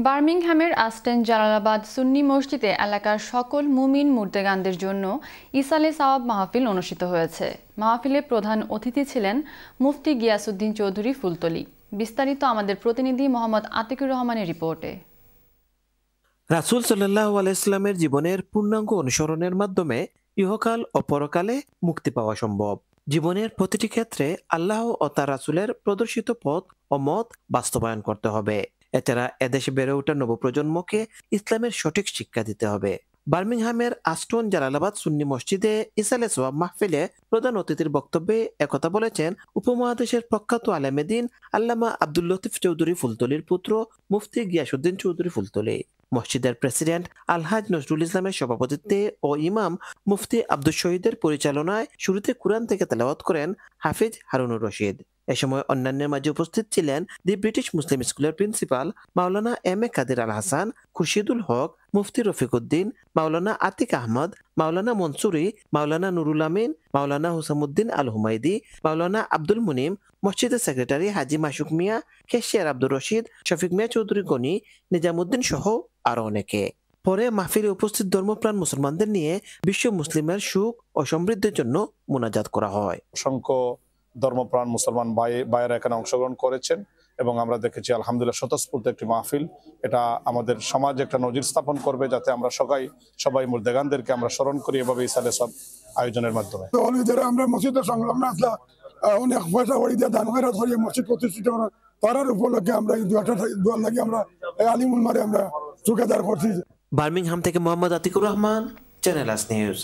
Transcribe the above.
বার্মিংহামের আস্টেন জালালাবাদ সুন্নি মসজিদে এলাকার সকল মুমিন মুর্দেগানদের জন্য ইসালে সাওয়াব মাহফিল অনুষ্ঠিত হয়েছে। মাহফিলে প্রধান অতিথি ছিলেন মুফতি গিয়াসউদ্দিন চৌধুরী ফুলতলী। বিস্তারিত আমাদের প্রতিনিধি মোহাম্মদ আতিকুর রহমানের রিপোর্টে। রাসূল সাল্লাল্লাহু আলাইহি সাল্লামের জীবনের পূর্ণাঙ্গ অনুসরণের মাধ্যমে ইহকাল ও পরকালে মুক্তি পাওয়া সম্ভব। জীবনের প্রতিটি ক্ষেত্রে আল্লাহ ও তার রাসূলের প্রদর্শিত পথ ও মত বাস্তবায়ন করতে হবে। এছাড়া এদেশে বেড়ে ওঠা নবপ্রজন্মকে ইসলামের সঠিক শিক্ষা দিতে হবে। বার্মিংহামের আস্টন জালালাবাদ সুন্নি মসজিদে ইসালে সোয়াব মাহফিলে প্রধান অতিথির বক্তব্যে একথা বলেছেন উপমহাদেশের প্রখ্যাত আলেমে দ্বীন আল্লামা আব্দুল লতিফ চৌধুরী ফুলতলীর পুত্র মুফতি গিয়াসউদ্দিন চৌধুরী ফুলতলী। মসজিদের প্রেসিডেন্ট আলহাজ নজরুল ইসলামের সভাপতিত্বে ও ইমাম মুফতি আব্দুল শহীদের পরিচালনায় শুরুতে কুরআন থেকে তেলাওয়াত করেন হাফিজ হারুনুর রশিদ। এ সময় অন্যান্যের মাঝে উপস্থিত ছিলেন দি ব্রিটিশ মুসলিম স্কুলের প্রিন্সিপাল মাওলানা এম এ কাদের আল হাসান, খুরশিদুল হক, মুফতি রফিকউদ্দিন, মাওলানা আতিক আহমদ, মাওলানা মনসুরি, মাওলানা নুরুল আমিন, মাওলানা হুসামুদ্দিন আল হুমাইদি, মাওলানা আব্দুল মুনিম, মসজিদের সেক্রেটারি হাজি মাসুক মিয়া, কেশিয়ার আব্দুর রশিদ, শফিক মিয়া চৌধুরী গনি, নিজামুদ্দিন সহ আরো অনেকে। পরে মাহফিলে উপস্থিত ধর্মপ্রাণ মুসলমানদের নিয়ে বিশ্ব মুসলিমের সুখ ও সমৃদ্ধির জন্য মুনাজাত করা হয়। অসংখ্য ধর্মপ্রাণ মুসলমান ভাইয়েরা এখানে অংশগ্রহণ করেছেন এবং আমরা দেখেছি আলহামদুলিল্লাহ স্বতঃস্ফূর্ত একটি মাহফিল। এটা আমাদের সমাজে একটা নজির স্থাপন করবে, যাতে আমরা সবাই মুর্দেগানদেরকে আমরা স্মরণ করি এভাবে ইসালে সব আয়োজনের মাধ্যমে। আমরা মসজিদের সংলগ্ন আসলা অনেক পয়সা করি দিয়ে দান খয়রাত করি মসজিদ প্রতিষ্ঠিত করার তারার উপলক্ষে আমরা এই দোয়ার লাগে আমরা আলিমুল মারে আমরা চুকেদার করছি। বার্মিংহাম থেকে মোহাম্মদ আতিকুর রহমান, চ্যানেল আস নিউজ।